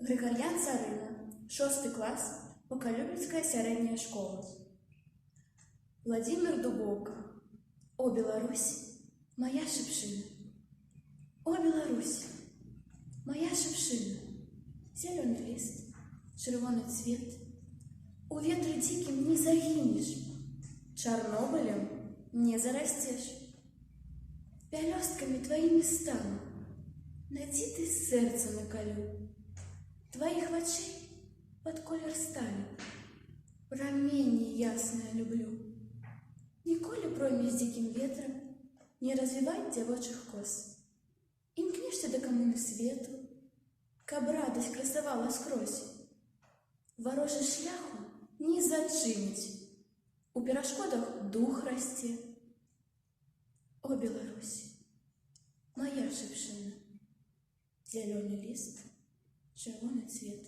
Григор'ян Царина, 6 клас, Поколюбівська середня школа. Владимир Дубовка. О, Беларусь, моя шипшина. О, Беларусь, моя шипшина. Зеленый лист, червоный цвет. У ветра диким не загинешь, Чернобылем не зарастешь. Пелестками твоими стану, надіти серце наколю. Твоих очей под колер стали, промени ясное люблю. Николи пройми с диким ветром не развивать девочих кос. Имкнешься до коммуны свету, каб радость красовала скрозь. Ворожий шляху не зачинить, у перешкодах дух расте. О, Беларусь, моя шипшина, зеленый лист, червоный цвет.